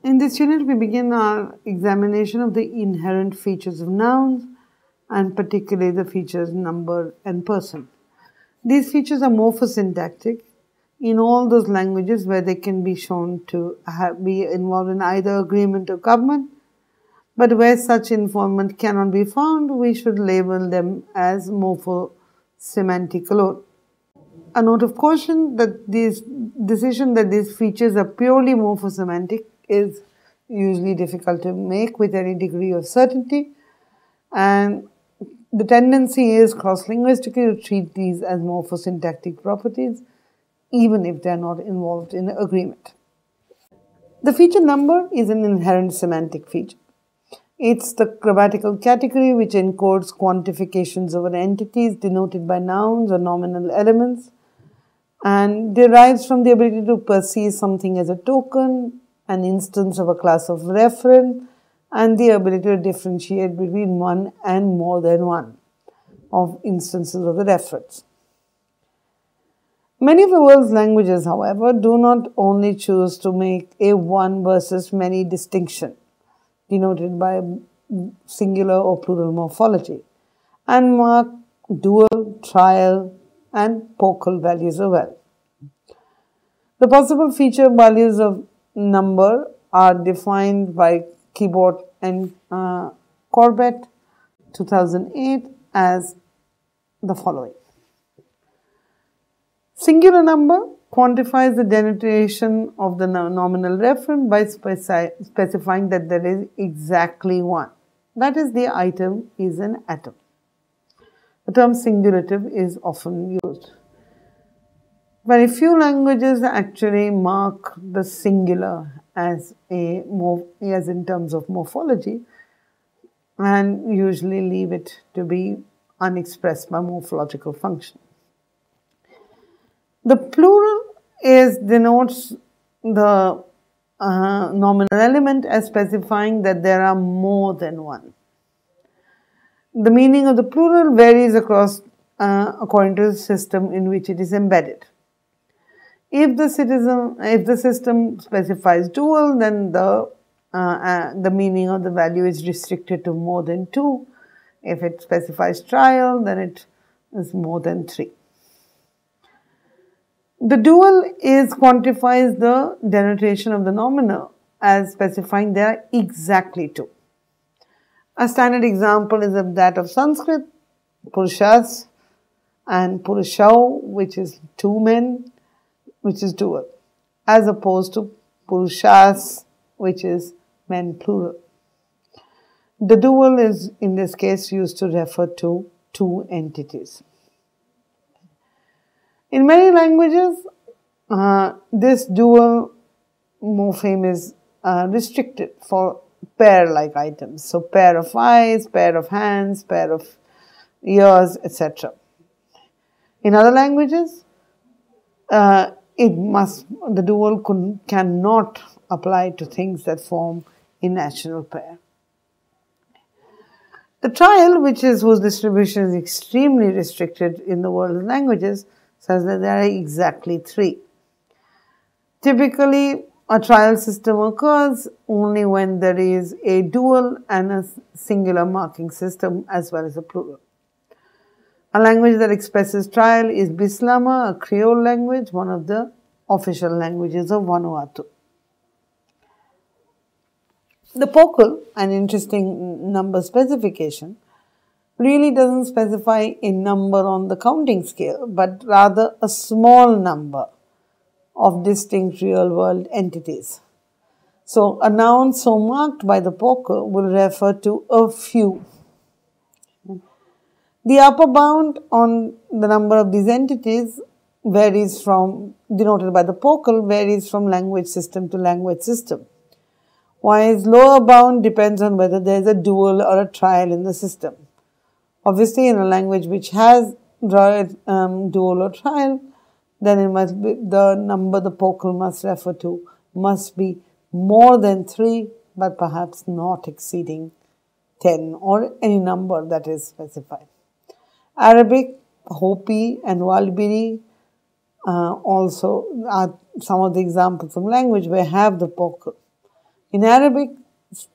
In this unit, we begin our examination of the inherent features of nouns, and particularly the features number and person. These features are morphosyntactic in all those languages where they can be shown to be involved in either agreement or government, but where such involvement cannot be found, we should label them as morphosemantic alone. A note of caution that this decision that these features are purely morphosemantic is usually difficult to make with any degree of certainty, and the tendency is cross-linguistically to treat these as morphosyntactic properties, even if they are not involved in agreement. The feature number is an inherent semantic feature. It's the grammatical category which encodes quantifications over entities denoted by nouns or nominal elements, and derives from the ability to perceive something as a token, an instance of a class of referent, and the ability to differentiate between one and more than one of instances of the reference. Many of the world's languages, however, do not only choose to make a one versus many distinction, denoted by singular or plural morphology, and mark dual, trial, and vocal values as well. The possible feature values of number are defined by Keyboard and Corbett, 2008, as the following. Singular number quantifies the denotation of the nominal referent by specifying that there is exactly one. That is, the item is an atom. The term singulative is often used. Very few languages actually mark the singular as in terms of morphology, and usually leave it to be unexpressed by morphological function. The plural denotes the nominal element as specifying that there are more than one. The meaning of the plural varies across according to the system in which it is embedded. If the system specifies dual, then the meaning of the value is restricted to more than two. If it specifies trial, then it is more than three. The dual quantifies the denotation of the nominal as specifying there are exactly two. A standard example is that of Sanskrit, Purushas and Purushau, which is two men, which is dual, as opposed to Purushas, which is men plural. The dual is in this case used to refer to two entities. In many languages, this dual morpheme is restricted for pair-like items. So, pair of eyes, pair of hands, pair of ears, etc. In other languages, the dual cannot apply to things that form a natural pair. The trial, whose distribution is extremely restricted in the world of languages, says that there are exactly three. Typically, a trial system occurs only when there is a dual and a singular marking system as well as a plural. A language that expresses trial is Bislama, a Creole language, one of the official languages of Vanuatu. The vocal, an interesting number specification, really doesn't specify a number on the counting scale, but rather a small number of distinct real-world entities. So, a noun so marked by the vocal will refer to a few. The upper bound on the number of these entities denoted by the vocal, varies from language system to language system, while lower bound depends on whether there is a dual or a trial in the system. Obviously, in a language which has dual or trial, then it must be the number the vocal must refer to must be more than 3, but perhaps not exceeding 10 or any number that is specified. Arabic, Hopi and Walbiri also are some of the examples of language where have the vocal. In Arabic,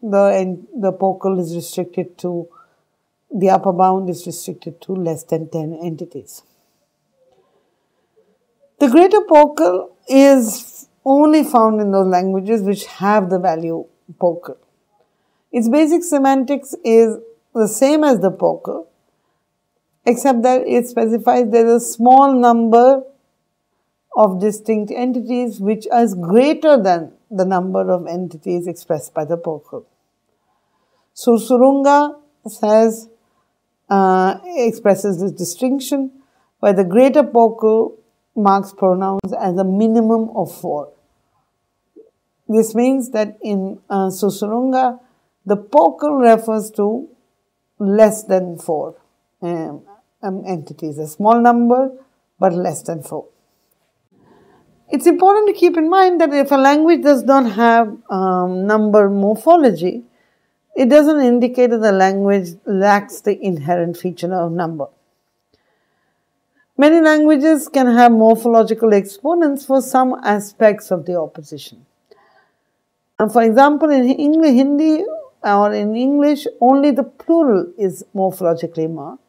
the vocal is restricted to, the upper bound is restricted to less than 10 entities. The greater vocal is only found in those languages which have the value vocal. Its basic semantics is the same as the vocal, except that it specifies there is a small number of distinct entities which is greater than the number of entities expressed by the vocal. Sursurunga expresses this distinction, where the greater vocal marks pronouns as a minimum of 4. This means that in Susurunga, the vocal refers to less than 4 entities, a small number but less than 4. It's important to keep in mind that if a language does not have number morphology, it doesn't indicate that the language lacks the inherent feature of number. Many languages can have morphological exponents for some aspects of the opposition. For example, in Hindi or in English, only the plural is morphologically marked.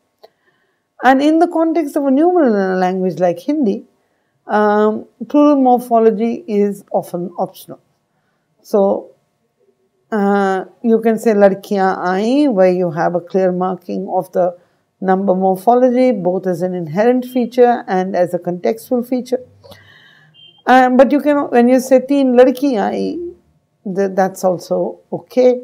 And in the context of a numeral in a language like Hindi, plural morphology is often optional. So, you can say ladkiyan aayi, where you have a clear marking of the number morphology, both as an inherent feature and as a contextual feature. But you can, when you say teen ladki aayi, that's also okay,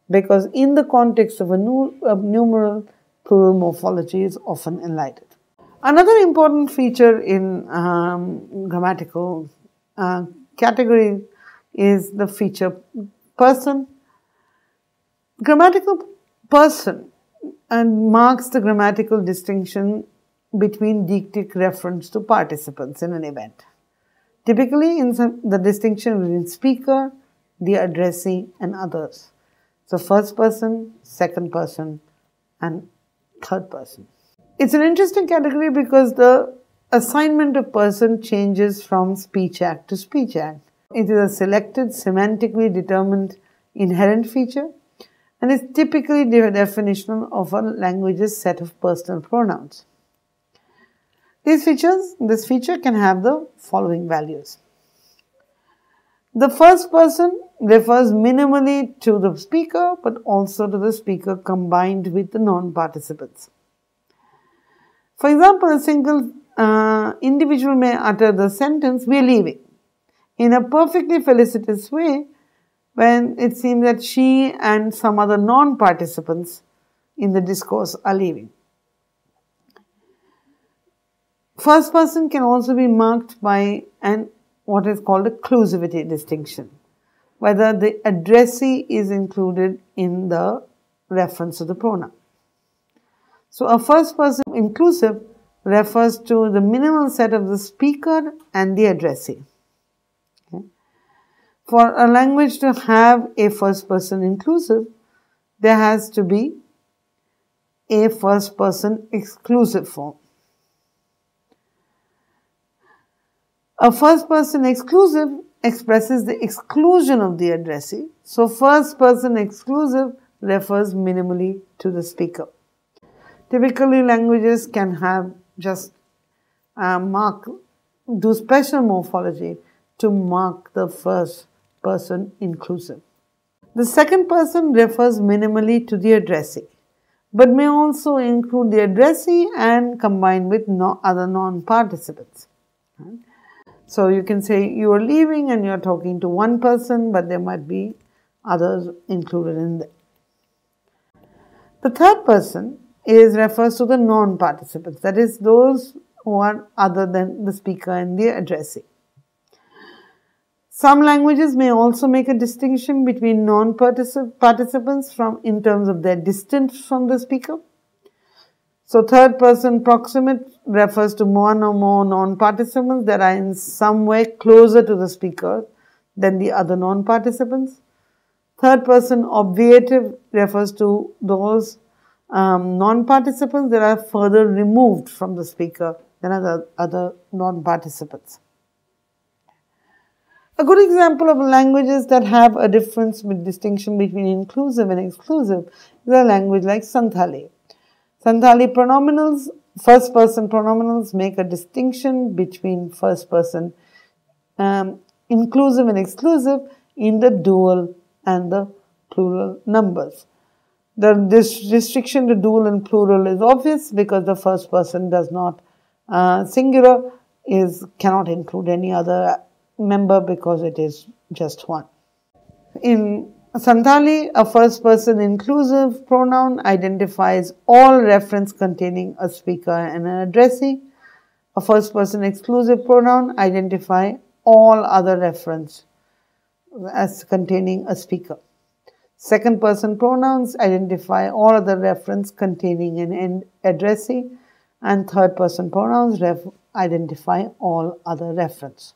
because in the context of a numeral, plural morphology is often enlightened. Another important feature in grammatical category is the feature person. Grammatical person marks the grammatical distinction between deictic reference to participants in an event. Typically, the distinction between speaker, the addressee, and others. So, first person, second person, and third person. It's an interesting category because the assignment of person changes from speech act to speech act. It is a selected, semantically determined inherent feature and is typically the definition of a language's set of personal pronouns. This feature can have the following values. The first person refers minimally to the speaker, but also to the speaker combined with the non-participants. For example, a single individual may utter the sentence, "we are leaving," in a perfectly felicitous way when it seems that she and some other non-participants in the discourse are leaving. First person can also be marked by what is called a clusivity distinction, whether the addressee is included in the reference to the pronoun. So a first person inclusive refers to the minimal set of the speaker and the addressee. Okay. For a language to have a first person inclusive, there has to be a first person exclusive form. A first person exclusive expresses the exclusion of the addressee. So first person exclusive refers minimally to the speaker. Typically, languages can have just do special morphology to mark the first person inclusive. The second person refers minimally to the addressee, but may also include the addressee and combine with other non-participants. Right? So you can say you are leaving and you are talking to one person, but there might be others included in there. The third person refers to the non-participants, that is, those who are other than the speaker and the addressee. Some languages may also make a distinction between non-participants in terms of their distance from the speaker. So third person proximate refers to one or more non-participants that are in some way closer to the speaker than the other non-participants. Third person obviative refers to those non-participants that are further removed from the speaker than other non-participants. A good example of languages that have a difference with distinction between inclusive and exclusive is a language like Santhali. Santhali pronominals, first person pronominals make a distinction between first person inclusive and exclusive in the dual and the plural numbers. This restriction to dual and plural is obvious because the first person does not singular cannot include any other member because it is just one. In Santhali, a first person inclusive pronoun identifies all reference containing a speaker and an addressee. A first person exclusive pronoun identifies all other reference as containing a speaker. Second person pronouns identify all other reference containing an addressee, and third person pronouns identify all other reference.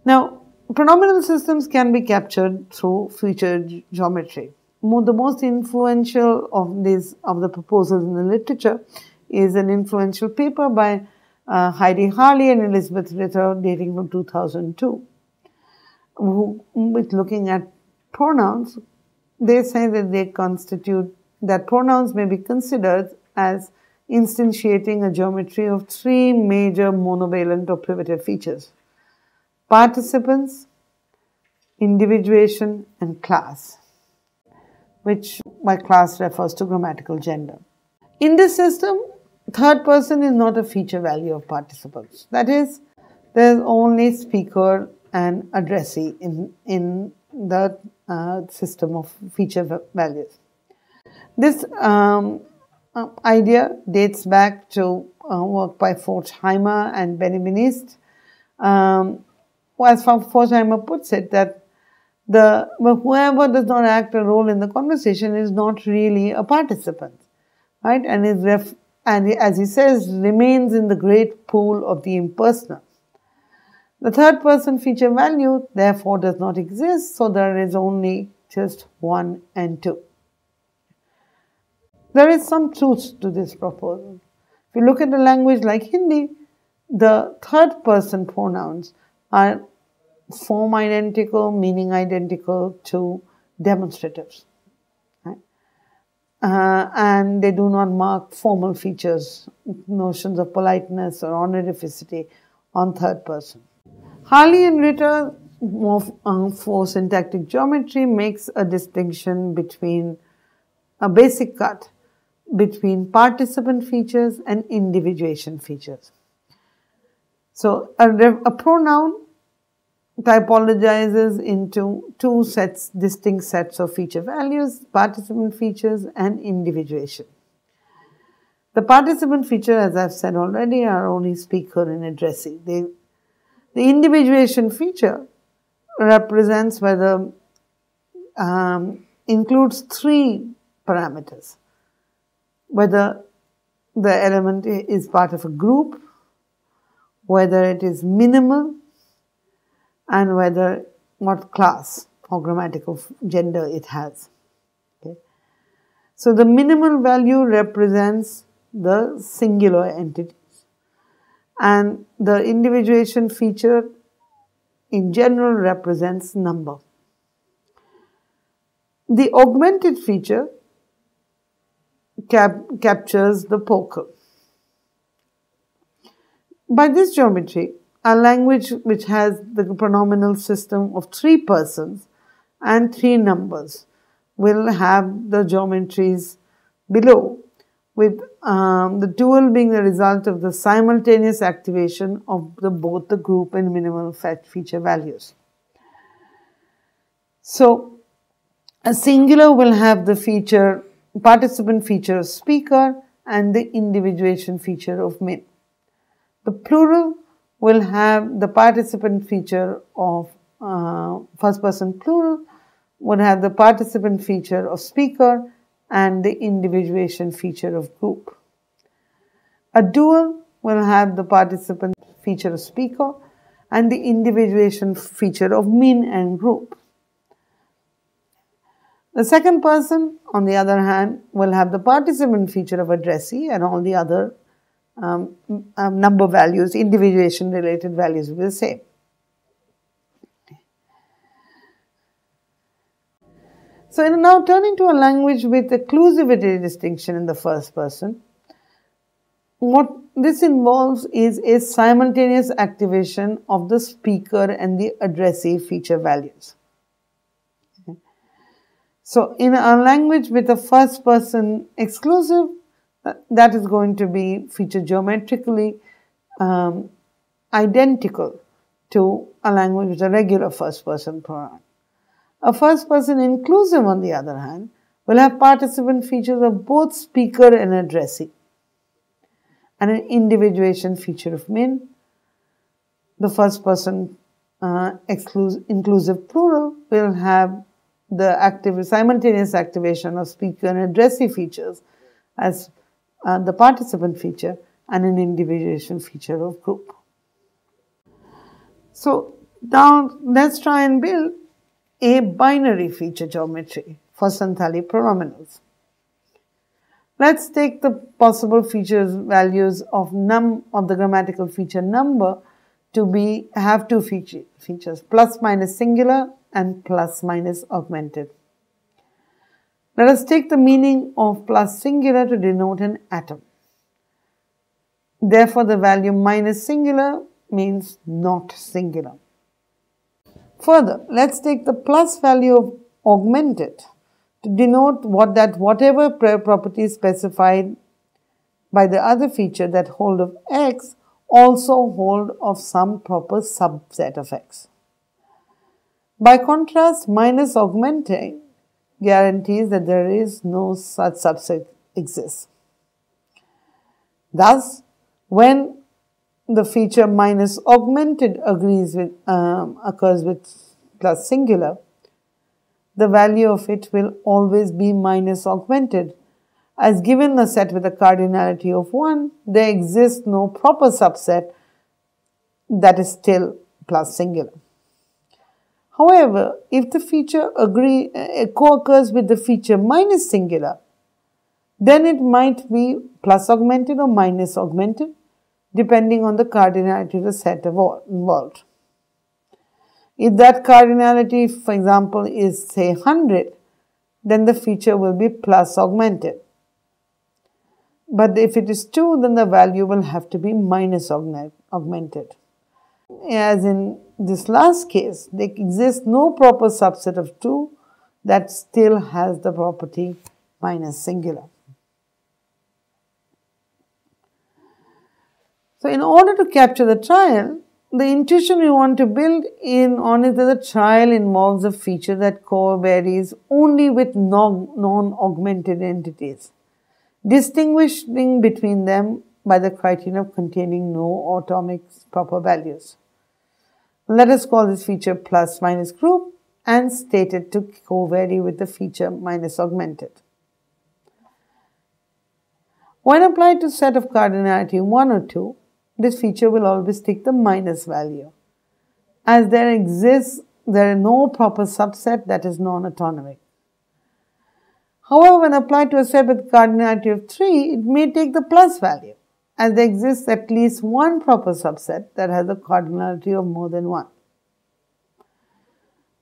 Now, pronominal systems can be captured through feature geometry. The most influential of the proposals in the literature is an influential paper by Heidi Harley and Elizabeth Ritter dating from 2002. With looking at pronouns, they say that pronouns may be considered as instantiating a geometry of three major monovalent or privative features: participants, individuation, and class, which by class refers to grammatical gender. In this system, third person is not a feature value of participants. That is, there is only speaker and addressee in the system of feature values. This idea dates back to work by Forchheimer and Benveniste. As Forchheimer puts it, that whoever does not act a role in the conversation is not really a participant, right? And as he says, remains in the great pool of the impersonal. The third person feature value therefore does not exist, so there is only just 1 and 2. There is some truth to this proposal. If you look at a language like Hindi, the third person pronouns are form identical, meaning identical to demonstratives. Right? And they do not mark formal features, notions of politeness or honorificity on third person. Harley and Ritter for syntactic geometry makes a distinction between a basic cut between participant features and individuation features. So a pronoun typologizes into two distinct sets of feature values: participant features and individuation. The participant feature, as I've said already, are only speaker and addressee. The individuation feature represents whether includes three parameters: whether the element is part of a group, whether it is minimal, and what class or grammatical gender it has. Okay. So the minimal value represents the singular entities, and the individuation feature in general represents number. The augmented feature captures the poker. By this geometry, a language which has the pronominal system of 3 persons and 3 numbers will have the geometries below, with the dual being the result of the simultaneous activation of both the group and minimal feature values. So, a singular will have the participant feature of speaker and the individuation feature of min. The plural will have the participant feature of first person plural, would have the participant feature of speaker and the individuation feature of group. A dual will have the participant feature of speaker and the individuation feature of min and group. The second person, on the other hand, will have the participant feature of addressee, and all the other number values, individuation related values will be the same. So now turning to a language with occlusivity distinction in the first person, what this involves is a simultaneous activation of the speaker and the addressee feature values. So in a language with a first person exclusive, that is going to be feature geometrically identical to a language with a regular first person pronoun. A first person inclusive, on the other hand, will have participant features of both speaker and addressee, and an individuation feature of min. The first person inclusive plural will have the simultaneous activation of speaker and addressee features as the participant feature, and an individuation feature of group. So now let's try and build a binary feature geometry for Santali pronominals. Let's take the possible features values of the grammatical feature number to have two features, plus minus singular and plus minus augmented. Let us take the meaning of plus singular to denote an atom. Therefore, the value minus singular means not singular. Further, let's take the plus value of augmented to denote whatever property specified by the other feature that hold of x also hold of some proper subset of x. By contrast, minus augmenting guarantees that there is no such subset exists. Thus, when the feature minus augmented occurs with plus singular, the value of it will always be minus augmented. As given a set with a cardinality of 1, there exists no proper subset that is still plus singular. However, if the feature co-occurs with the feature minus singular, then it might be plus augmented or minus augmented, depending on the cardinality of the set involved. If that cardinality, for example, is say 100, then the feature will be plus augmented. But if it is 2, then the value will have to be minus augmented. As in this last case, there exists no proper subset of 2 that still has the property minus singular. So in order to capture the trial, the intuition we want to build on is that the trial involves a feature that co-varies only with non-augmented entities, distinguishing between them by the criterion of containing no atomic proper values. Let us call this feature plus minus group and state it to co-vary with the feature minus augmented. When applied to set of cardinality 1 or 2, this feature will always take the minus value, as there is no proper subset that is non-atomic. However, when applied to a set with cardinality of 3, it may take the plus value, as there exists at least one proper subset that has a cardinality of more than 1.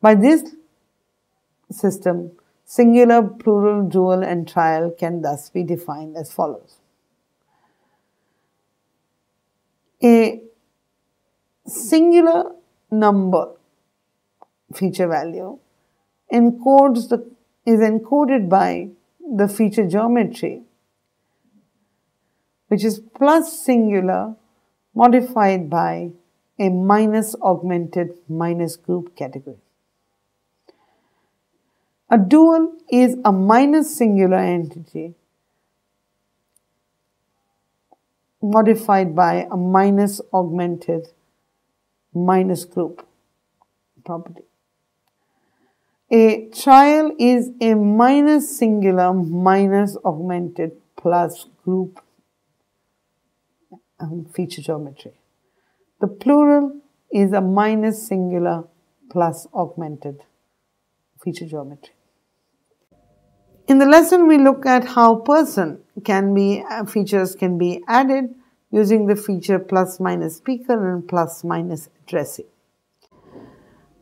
By this system, singular, plural, dual, and trial can thus be defined as follows. A singular number feature value is encoded by the feature geometry, which is plus singular modified by a minus augmented minus group category. A dual is a minus singular entity modified by a minus augmented minus group property. A trial is a minus singular minus augmented plus group feature geometry. The plural is a minus singular plus augmented feature geometry. In the lesson, we look at how features can be added using the feature plus minus speaker and plus minus addressee.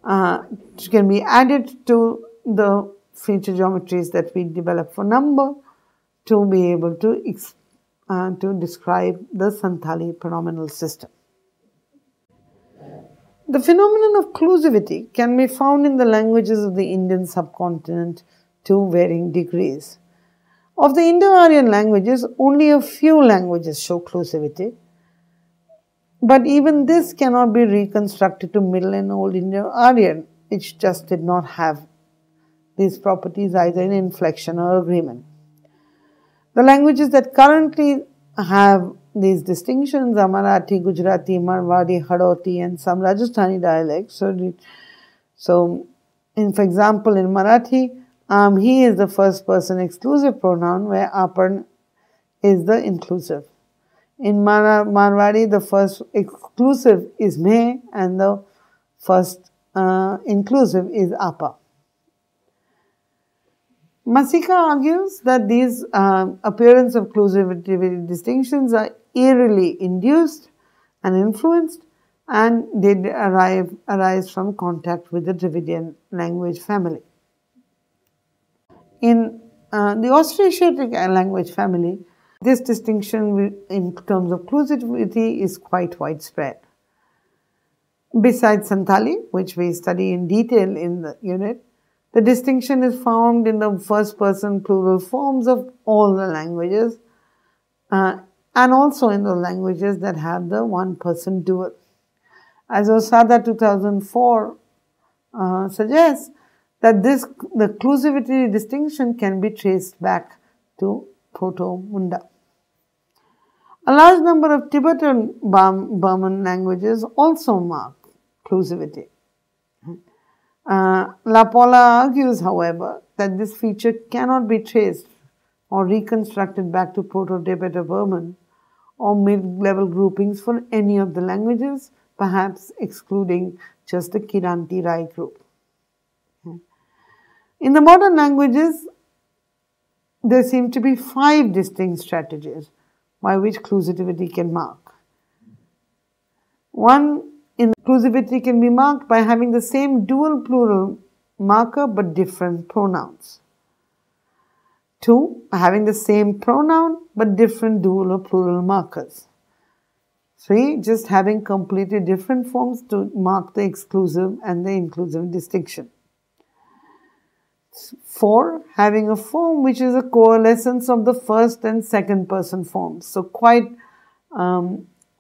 Which can be added to the feature geometries that we develop for number to be able to describe the Santali pronominal system. The phenomenon of clusivity can be found in the languages of the Indian subcontinent to varying degrees. Of the Indo-Aryan languages, only a few languages show clusivity, but even this cannot be reconstructed to Middle and Old Indo-Aryan, which just did not have these properties either in inflection or agreement. The languages that currently have these distinctions are Marathi, Gujarati, Marwari, Hadoti, and some Rajasthani dialects. For example, in Marathi, he is the first person exclusive pronoun, where apan is the inclusive. In Marwari, the first exclusive is me, and the first inclusive is apa. Masika argues that these appearance of clusivity distinctions are eerily induced and influenced, and they arise from contact with the Dravidian language family. In the Austroasiatic language family, this distinction in terms of clusivity is quite widespread. Besides Santali, which we study in detail in the unit, the distinction is found in the first person plural forms of all the languages and also in the languages that have the one person dual. As Osada 2004 suggests, that the clusivity distinction can be traced back to Proto-Munda. A large number of Tibetan Burman languages also mark clusivity. Lapola argues, however, that this feature cannot be traced or reconstructed back to Proto-Tibeto-Burman or mid-level groupings for any of the languages, perhaps excluding just the Kiranti-Rai group. In the modern languages, there seem to be 5 distinct strategies by which clusivity can mark. One, inclusivity can be marked by having the same dual plural marker but different pronouns. 2, having the same pronoun but different dual or plural markers. 3, just having completely different forms to mark the exclusive and the inclusive distinction. 4, having a form which is a coalescence of the first and second person forms. So quite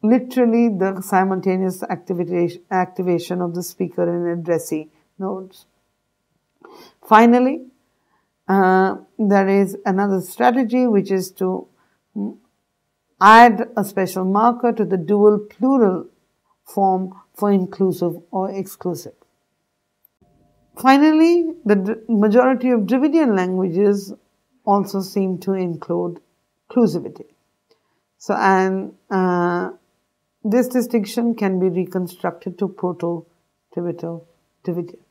literally the simultaneous activation of the speaker and addressee nodes. Finally, there is another strategy, which is to add a special marker to the dual plural form for inclusive or exclusive. Finally, the majority of Dravidian languages also seem to include clusivity. So, this distinction can be reconstructed to Proto-Tibeto-Dravidian.